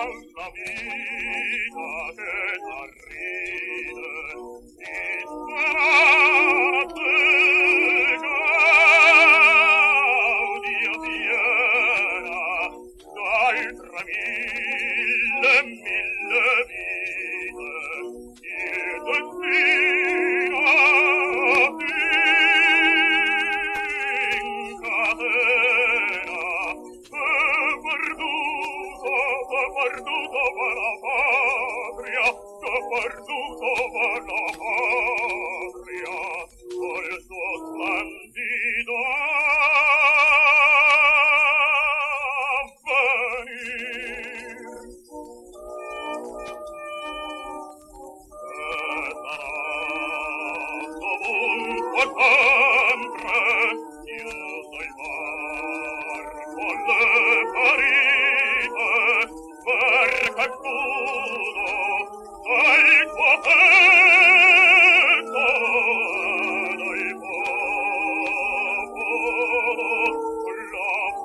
alla vita che t'arride, disperate gaudia piena, d'altra mille vite, il destino incatena, perduto va la patria, perduto va la patria, col suo splendido avvenir. Dovunque sempre chiuso il mar con le ferite, perché chiudo dal tuo petto dal popolo l'affetto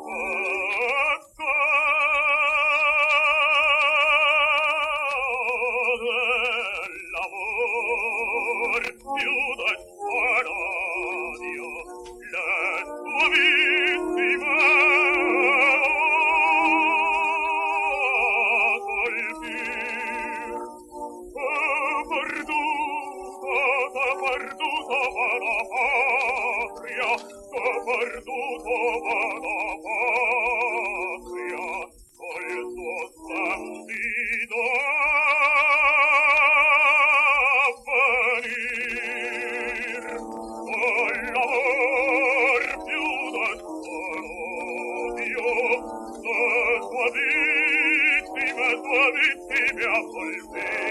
dell'amor più del parodio, le tue vittime perduto va la patria, perduto va la patria, col suo splendido avvenir, con l'amor più del parodio, le tue vittime a colpire.